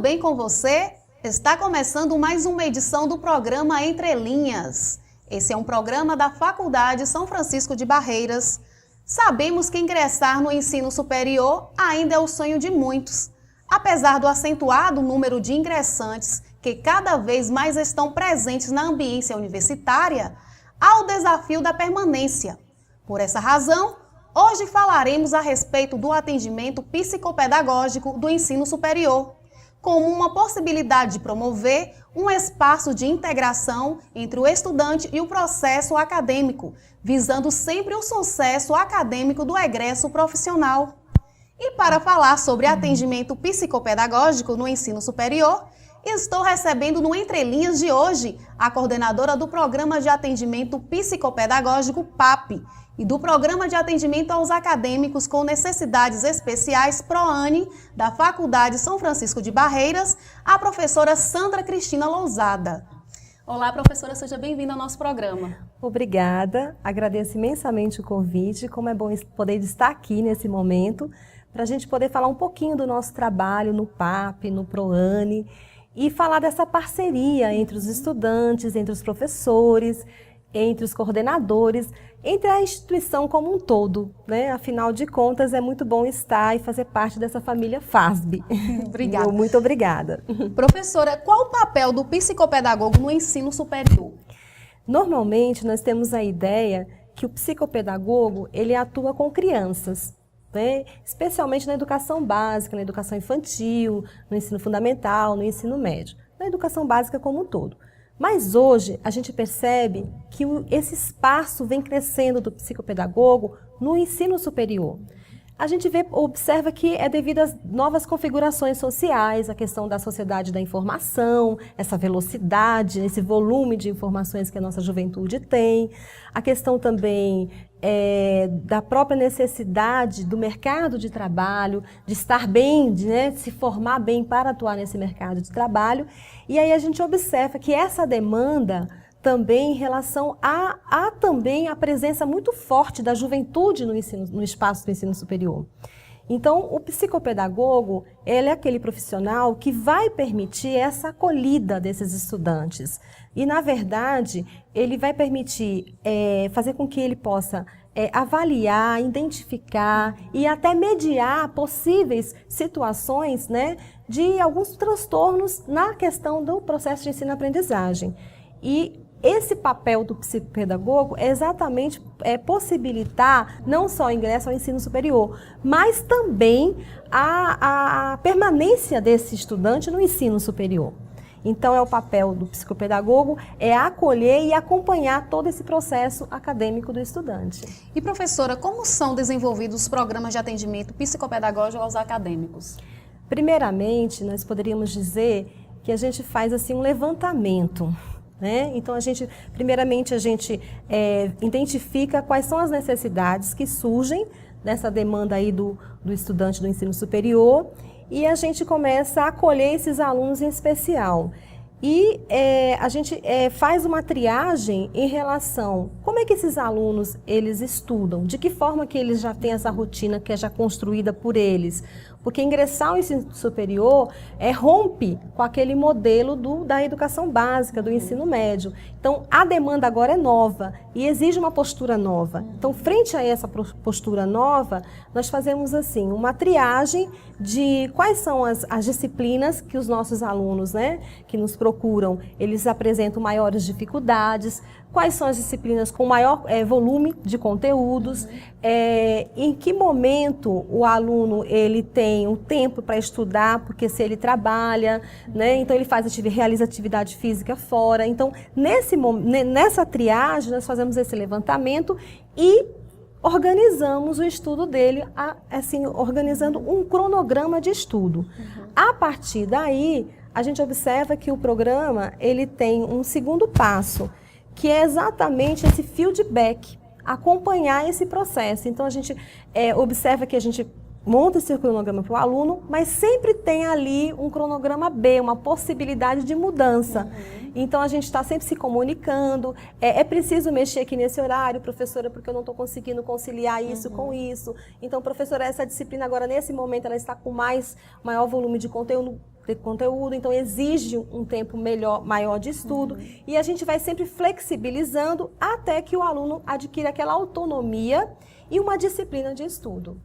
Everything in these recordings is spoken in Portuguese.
bem com você? Está começando mais uma edição do programa Entre Linhas. Esse é um programa da Faculdade São Francisco de Barreiras. Sabemos que ingressar no ensino superior ainda é o sonho de muitos. Apesar do acentuado número de ingressantes que cada vez mais estão presentes na ambiência universitária, há o desafio da permanência. Por essa razão, hoje falaremos a respeito do atendimento psicopedagógico do ensino superior, como uma possibilidade de promover um espaço de integração entre o estudante e o processo acadêmico, visando sempre o sucesso acadêmico do egresso profissional. E para falar sobre atendimento psicopedagógico no ensino superior, estou recebendo no Entre Linhas de hoje a coordenadora do Programa de Atendimento Psicopedagógico PAP e do Programa de Atendimento aos Acadêmicos com Necessidades Especiais PROANE da Faculdade São Francisco de Barreiras, a professora Sandra Cristina Lousada. Olá, professora, seja bem-vinda ao nosso programa. Obrigada, agradeço imensamente o convite, como é bom poder estar aqui nesse momento, para a gente poder falar um pouquinho do nosso trabalho no PAP, no PROANE, e falar dessa parceria entre os estudantes, entre os professores, entre os coordenadores, entre a instituição como um todo, né? Afinal de contas, é muito bom estar e fazer parte dessa família FASB. Obrigada. Muito obrigada. Professora, qual o papel do psicopedagogo no ensino superior? Normalmente, nós temos a ideia que o psicopedagogo, ele atua com crianças, né? Especialmente na educação básica, na educação infantil, no ensino fundamental, no ensino médio, na educação básica como um todo. Mas hoje a gente percebe que esse espaço vem crescendo do psicopedagogo no ensino superior. A gente observa que é devido às novas configurações sociais, a questão da sociedade da informação, essa velocidade, esse volume de informações que a nossa juventude tem, a questão também da própria necessidade do mercado de trabalho, de estar bem, de se formar bem para atuar nesse mercado de trabalho. E aí a gente observa que essa demanda também em relação a também a presença muito forte da juventude no espaço do ensino superior. Então, o psicopedagogo, ele é aquele profissional que vai permitir essa acolhida desses estudantes. E, na verdade, ele vai permitir fazer com que ele possa avaliar, identificar e até mediar possíveis situações, de alguns transtornos na questão do processo de ensino-aprendizagem. E esse papel do psicopedagogo é exatamente possibilitar não só o ingresso ao ensino superior, mas também a permanência desse estudante no ensino superior. Então, o papel do psicopedagogo é acolher e acompanhar todo esse processo acadêmico do estudante. E, professora, como são desenvolvidos os programas de atendimento psicopedagógico aos acadêmicos? Primeiramente, nós poderíamos dizer que a gente faz assim um levantamento. Então, primeiramente, a gente identifica quais são as necessidades que surgem dessa demanda aí do estudante do ensino superior e a gente começa a acolher esses alunos em especial. E a gente faz uma triagem em relação como é que esses alunos eles estudam, de que forma que eles já têm essa rotina que é já construída por eles. Porque ingressar ao ensino superior rompe com aquele modelo da educação básica, do ensino médio. Então, a demanda agora é nova e exige uma postura nova. Então, frente a essa postura nova, nós fazemos assim uma triagem de quais são as disciplinas que os nossos alunos, que nos procuram, eles apresentam maiores dificuldades, quais são as disciplinas com maior volume de conteúdos, em que momento o aluno ele tem um tempo para estudar, porque se ele trabalha, então ele realiza atividade física fora. Então, nessa triagem, nós fazemos esse levantamento e organizamos o estudo dele, assim, organizando um cronograma de estudo. A partir daí, a gente observa que o programa ele tem um segundo passo, que é exatamente esse feedback, acompanhar esse processo. Então, a gente observa que a gente monta esse cronograma para o aluno, mas sempre tem ali um cronograma B, uma possibilidade de mudança. Então, a gente está sempre se comunicando, é preciso mexer aqui nesse horário, professora, porque eu não estou conseguindo conciliar isso com isso. Então, professora, essa disciplina agora, nesse momento, ela está com maior volume de conteúdo. de conteúdo, então exige um tempo maior de estudo, e a gente vai sempre flexibilizando até que o aluno adquira aquela autonomia e uma disciplina de estudo.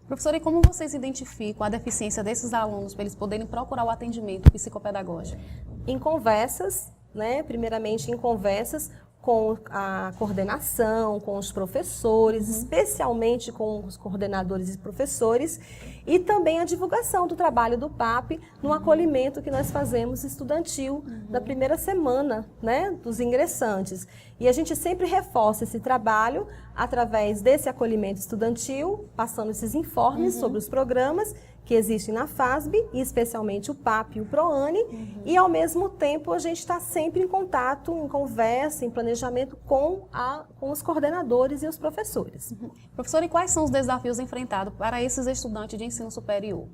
Professora, e como vocês identificam a deficiência desses alunos para eles poderem procurar o atendimento psicopedagógico? Em conversas, né? Primeiramente em conversas com a coordenação, com os professores, especialmente com os coordenadores e professores, e também a divulgação do trabalho do PAP no acolhimento que nós fazemos estudantil na primeira semana, né, dos ingressantes. E a gente sempre reforça esse trabalho através desse acolhimento estudantil, passando esses informes sobre os programas que existem na FASB, e especialmente o PAP e o PROANI, e ao mesmo tempo a gente está sempre em contato, em conversa, em planejamento com os coordenadores e os professores. Professora, e quais são os desafios enfrentados para esses estudantes de ensino superior?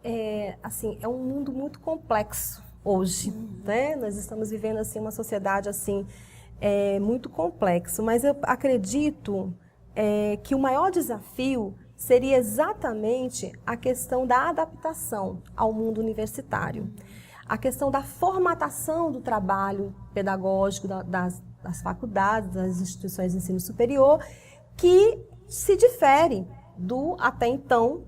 É um mundo muito complexo hoje, né? Nós estamos vivendo assim uma sociedade assim muito complexo, mas eu acredito que o maior desafio seria exatamente a questão da adaptação ao mundo universitário, a questão da formatação do trabalho pedagógico das faculdades, das instituições de ensino superior, que se difere do até então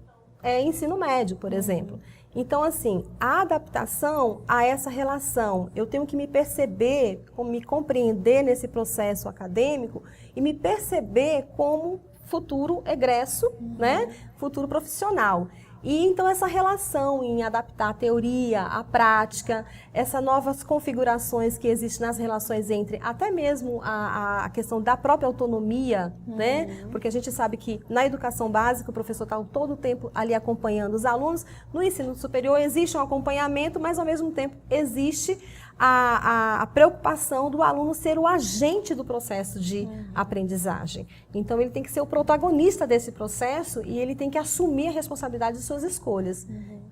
ensino médio, por exemplo. Então, assim, a adaptação a essa relação, eu tenho que me perceber, me compreender nesse processo acadêmico e me perceber como futuro egresso, né? Futuro profissional. E então essa relação em adaptar a teoria, a prática, essas novas configurações que existem nas relações entre até mesmo a questão da própria autonomia, né? Porque a gente sabe que na educação básica o professor está todo o tempo ali acompanhando os alunos, no ensino superior existe um acompanhamento, mas ao mesmo tempo existe a preocupação do aluno ser o agente do processo de aprendizagem. Então, ele tem que ser o protagonista desse processo e ele tem que assumir a responsabilidade de suas escolhas.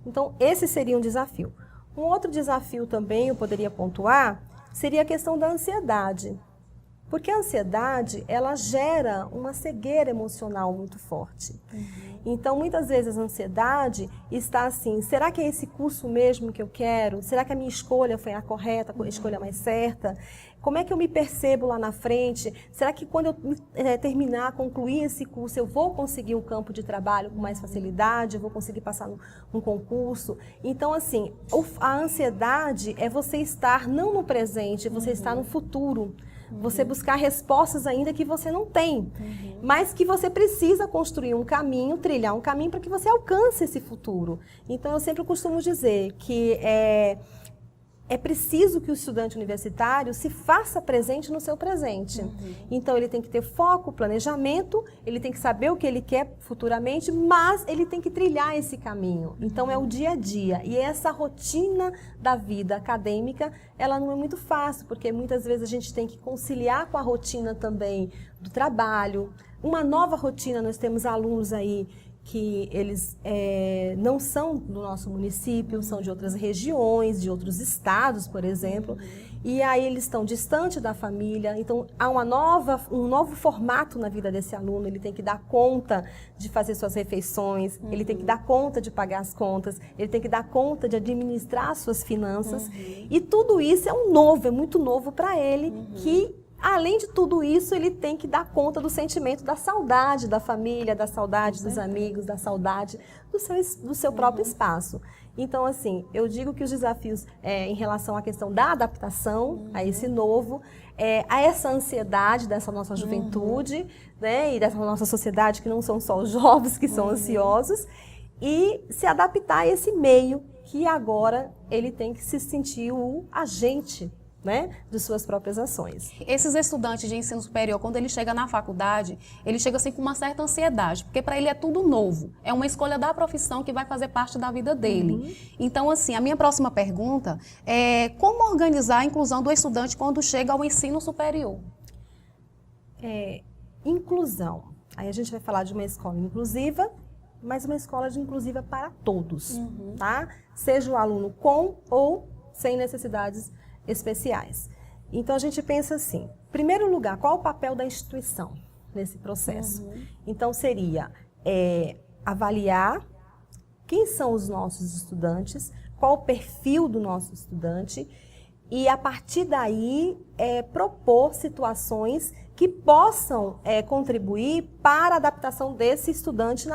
Então, esse seria um desafio. Um outro desafio também, eu poderia pontuar, seria a questão da ansiedade. Porque a ansiedade, ela gera uma cegueira emocional muito forte. Então, muitas vezes a ansiedade está assim, será que é esse curso mesmo que eu quero? Será que a minha escolha foi a correta, a escolha mais certa? Como é que eu me percebo lá na frente? Será que quando eu terminar, concluir esse curso, eu vou conseguir um campo de trabalho com mais facilidade? Eu vou conseguir passar num concurso? Então, assim, a ansiedade é você estar não no presente, você estar no futuro. Você buscar respostas ainda que você não tem, mas que você precisa construir um caminho, trilhar um caminho para que você alcance esse futuro. Então, eu sempre costumo dizer que é preciso que o estudante universitário se faça presente no seu presente. Então, ele tem que ter foco, planejamento, ele tem que saber o que ele quer futuramente, mas ele tem que trilhar esse caminho. Então, é o dia a dia. E essa rotina da vida acadêmica, ela não é muito fácil, porque muitas vezes a gente tem que conciliar com a rotina também do trabalho. Uma nova rotina, nós temos alunos aí que eles não são do nosso município, são de outras regiões, de outros estados, por exemplo, e aí eles estão distante da família, então há um novo formato na vida desse aluno, ele tem que dar conta de fazer suas refeições, ele tem que dar conta de pagar as contas, ele tem que dar conta de administrar as suas finanças, e tudo isso é muito novo para ele, que além de tudo isso, ele tem que dar conta do sentimento da saudade da família, da saudade dos amigos, da saudade do seu próprio espaço. Então, assim, eu digo que os desafios em relação à questão da adaptação a esse novo, a essa ansiedade dessa nossa juventude, né, e dessa nossa sociedade que não são só os jovens que são ansiosos, e se adaptar a esse meio que agora ele tem que se sentir o agente, né, de suas próprias ações. Esses estudantes de ensino superior, quando ele chega na faculdade, ele chega assim com uma certa ansiedade, porque para ele é tudo novo. É uma escolha da profissão que vai fazer parte da vida dele. Então, assim, a minha próxima pergunta é como organizar a inclusão do estudante quando chega ao ensino superior? Inclusão. Aí a gente vai falar de uma escola inclusiva, mas uma escola inclusiva para todos, tá? Seja o aluno com ou sem necessidades especiais. Então, a gente pensa assim, em primeiro lugar, qual o papel da instituição nesse processo? Então, seria avaliar quem são os nossos estudantes, qual o perfil do nosso estudante, e a partir daí propor situações que possam contribuir para a adaptação desse estudante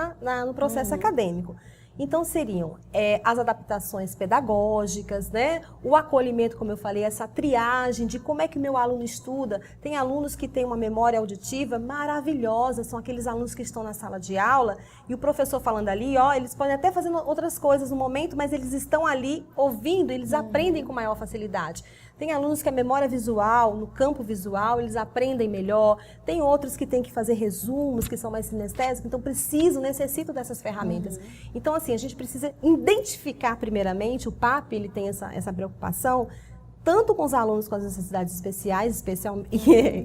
no processo acadêmico. Então, seriam as adaptações pedagógicas, né? O acolhimento, como eu falei, essa triagem de como é que meu aluno estuda. Tem alunos que têm uma memória auditiva maravilhosa, são aqueles alunos que estão na sala de aula e o professor falando ali, eles podem até fazer outras coisas no momento, mas eles estão ali ouvindo, eles aprendem com maior facilidade. Tem alunos que a memória visual, no campo visual, eles aprendem melhor. Tem outros que têm que fazer resumos, que são mais sinestésicos, então necessitam dessas ferramentas. Então, assim, a gente precisa identificar primeiramente, o PAP, ele tem essa preocupação, tanto com os alunos com as necessidades especiais,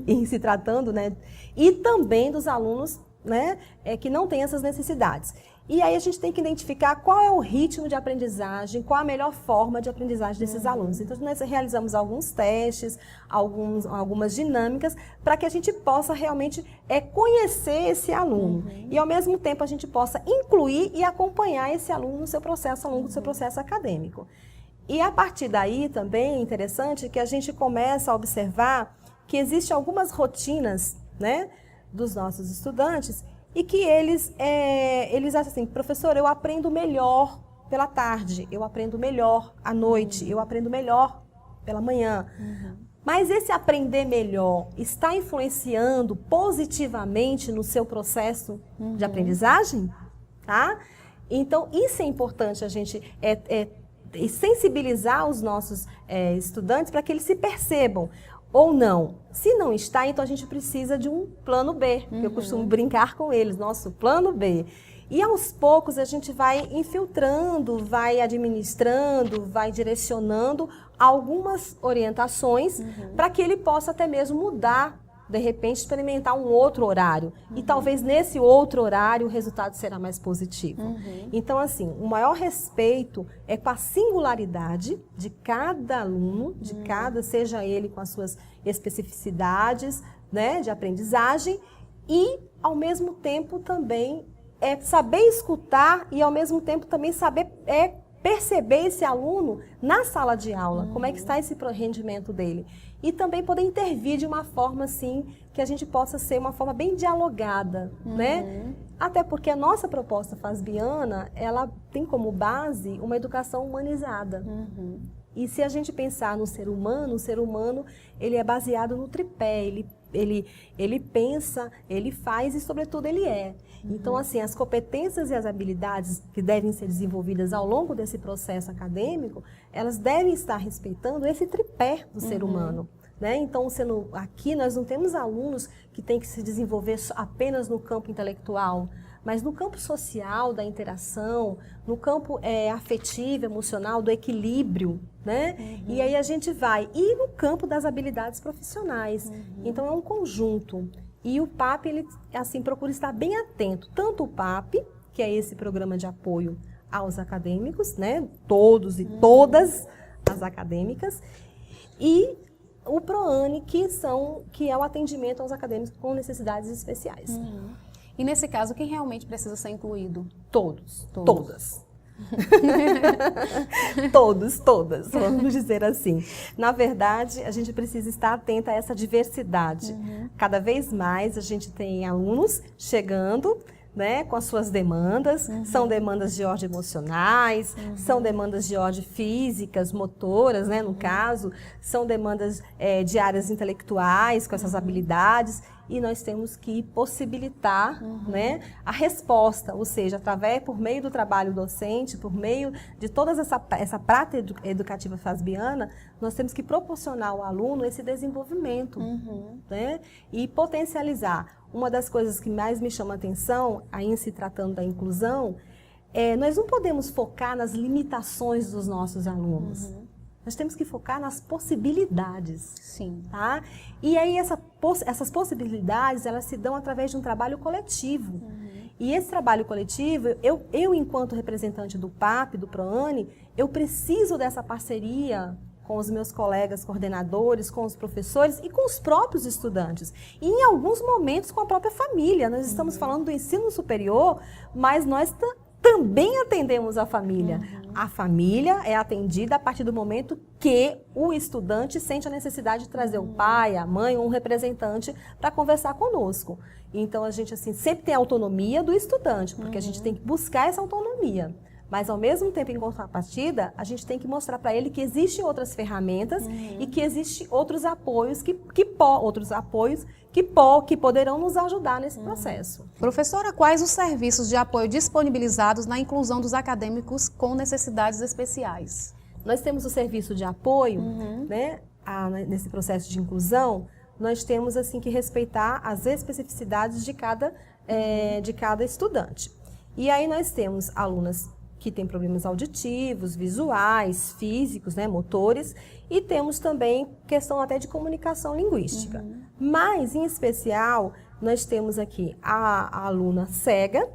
em se tratando, né, e também dos alunos, né, que não têm essas necessidades. E aí a gente tem que identificar qual é o ritmo de aprendizagem, qual a melhor forma de aprendizagem desses alunos. Então, nós realizamos alguns testes, algumas dinâmicas, para que a gente possa realmente conhecer esse aluno. E, ao mesmo tempo, a gente possa incluir e acompanhar esse aluno no seu processo, ao longo do seu processo acadêmico. E, a partir daí, também é interessante que a gente começa a observar que existem algumas rotinas, né, dos nossos estudantes, e que eles acham assim, professor, eu aprendo melhor pela tarde, eu aprendo melhor à noite, eu aprendo melhor pela manhã. Mas esse aprender melhor está influenciando positivamente no seu processo de aprendizagem? Tá? Então, isso é importante a gente sensibilizar os nossos estudantes para que eles se percebam. Ou não. Se não está, então a gente precisa de um plano B, que eu costumo brincar com eles, nosso plano B. E aos poucos a gente vai infiltrando, vai administrando, vai direcionando algumas orientações para que ele possa até mesmo mudar, de repente experimentar um outro horário. E talvez nesse outro horário o resultado será mais positivo. Então, assim, o maior respeito é com a singularidade de cada aluno, de cada, seja ele com as suas especificidades, né, de aprendizagem, e ao mesmo tempo também saber escutar e ao mesmo tempo também saber perceber esse aluno na sala de aula, como é que está esse rendimento dele. E também poder intervir de uma forma, assim, que a gente possa ser uma forma bem dialogada, né? Até porque a nossa proposta FASBiana, ela tem como base uma educação humanizada. E se a gente pensar no ser humano, o ser humano, ele é baseado no tripé, ele pensa, ele faz e, sobretudo, ele é. Então, assim, as competências e as habilidades que devem ser desenvolvidas ao longo desse processo acadêmico, elas devem estar respeitando esse tripé do ser humano. Né? Então, aqui nós não temos alunos que têm que se desenvolver apenas no campo intelectual, mas no campo social, da interação, no campo afetivo, emocional, do equilíbrio, né? E aí a gente vai. E no campo das habilidades profissionais. Então, é um conjunto. E o PAP, ele, assim, procura estar bem atento. Tanto o PAP, que é esse programa de apoio aos acadêmicos, né? Todos e todas as acadêmicas, e o PROANI, que é o atendimento aos acadêmicos com necessidades especiais. E nesse caso, quem realmente precisa ser incluído? Todas. Todas, vamos dizer assim. Na verdade, a gente precisa estar atenta a essa diversidade. Cada vez mais a gente tem alunos chegando, né, com as suas demandas, são demandas de ordem emocionais, são demandas de ordem físicas, motoras, né, no caso, são demandas de áreas intelectuais, com essas habilidades, e nós temos que possibilitar, né, a resposta, ou seja, por meio do trabalho docente, por meio de toda essa prática educativa FASBiana, nós temos que proporcionar ao aluno esse desenvolvimento, né, e potencializar. Uma das coisas que mais me chama a atenção, aí em se tratando da inclusão, nós não podemos focar nas limitações dos nossos alunos. Nós temos que focar nas possibilidades. Sim. Tá? E aí essas possibilidades, elas se dão através de um trabalho coletivo. E esse trabalho coletivo, eu enquanto representante do PAP, do PROANI, eu preciso dessa parceria com os meus colegas coordenadores, com os professores e com os próprios estudantes. E em alguns momentos com a própria família. Nós estamos falando do ensino superior, mas nós também atendemos a família. A família é atendida a partir do momento que o estudante sente a necessidade de trazer o pai, a mãe ou um representante para conversar conosco. Então, a gente assim, sempre tem a autonomia do estudante, porque a gente tem que buscar essa autonomia. Mas, ao mesmo tempo, em contrapartida, a gente tem que mostrar para ele que existem outras ferramentas e que existem outros apoios que poderão nos ajudar nesse processo. Professora, quais os serviços de apoio disponibilizados na inclusão dos acadêmicos com necessidades especiais? Nós temos o serviço de apoio, né, nesse processo de inclusão. Nós temos assim que respeitar as especificidades de cada estudante. E aí nós temos alunas que têm problemas auditivos, visuais, físicos, né, motores, e temos também questão até de comunicação linguística. Mas, em especial, nós temos aqui a aluna cega,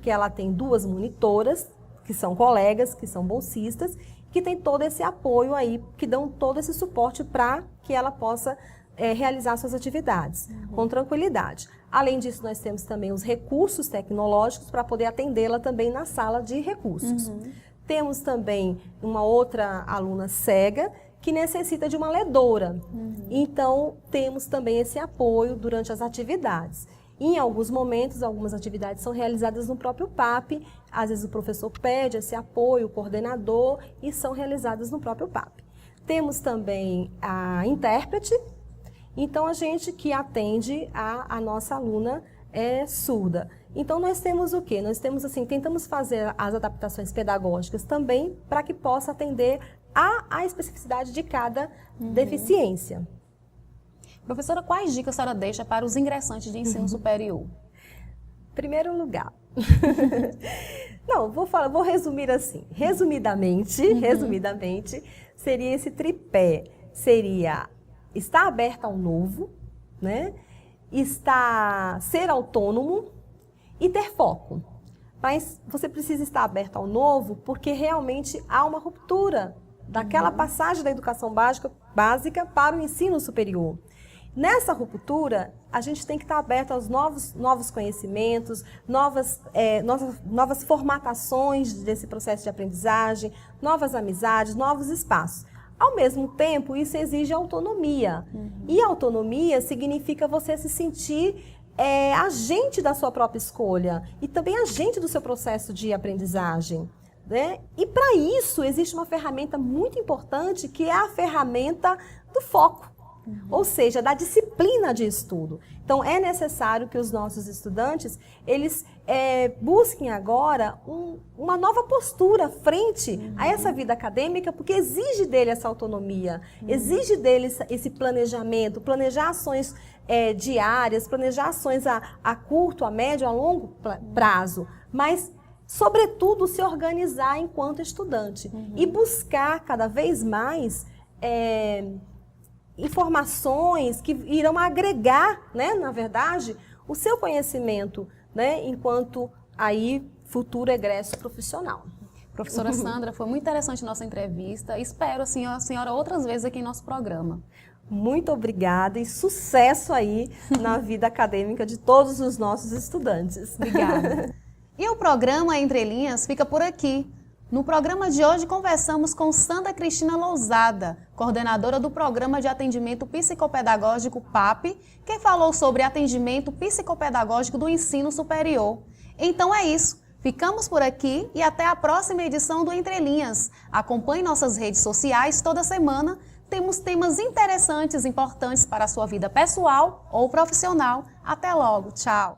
que ela tem 2 monitoras, que são colegas, que são bolsistas, que tem todo esse apoio aí, que dão todo esse suporte para que ela possa realizar suas atividades com tranquilidade. Além disso, nós temos também os recursos tecnológicos para poder atendê-la também na sala de recursos. Temos também uma outra aluna cega que necessita de uma ledora. Então, temos também esse apoio durante as atividades. Em alguns momentos, algumas atividades são realizadas no próprio PAP, às vezes o professor pede esse apoio, o coordenador, e são realizadas no próprio PAP. Temos também a intérprete. Então, a gente que atende a nossa aluna surda. Então, nós temos o quê? Nós temos, assim, tentamos fazer as adaptações pedagógicas também para que possa atender a especificidade de cada deficiência. Professora, quais dicas a senhora deixa para os ingressantes de ensino superior? Primeiro lugar. Não, vou resumir assim. Resumidamente, seria esse tripé. Seria estar aberta ao novo, né? Ser autônomo e ter foco. Mas você precisa estar aberto ao novo porque realmente há uma ruptura daquela passagem da educação básica para o ensino superior. Nessa ruptura, a gente tem que estar aberto aos novos conhecimentos, novas formatações desse processo de aprendizagem, novas amizades, novos espaços. Ao mesmo tempo, isso exige autonomia. E autonomia significa você se sentir agente da sua própria escolha e também agente do seu processo de aprendizagem, né? E para isso, existe uma ferramenta muito importante que é a ferramenta do foco. Ou seja, da disciplina de estudo. Então, é necessário que os nossos estudantes, eles busquem agora uma nova postura frente a essa vida acadêmica, porque exige dele essa autonomia, exige dele esse planejamento, planejar ações diárias, planejar ações a curto, a médio, a longo prazo, mas, sobretudo, se organizar enquanto estudante e buscar cada vez mais informações que irão agregar, né, na verdade, o seu conhecimento, né, enquanto aí futuro egresso profissional. Professora Sandra, foi muito interessante a nossa entrevista. Espero assim, a senhora outras vezes aqui em nosso programa. Muito obrigada e sucesso aí na vida acadêmica de todos os nossos estudantes. Obrigada. E o programa Entre Linhas fica por aqui. No programa de hoje, conversamos com Sandra Cristina Lousada, coordenadora do Programa de Atendimento Psicopedagógico PAP, que falou sobre atendimento psicopedagógico do ensino superior. Então é isso. Ficamos por aqui e até a próxima edição do Entre Linhas. Acompanhe nossas redes sociais toda semana. Temos temas interessantes e importantes para a sua vida pessoal ou profissional. Até logo. Tchau.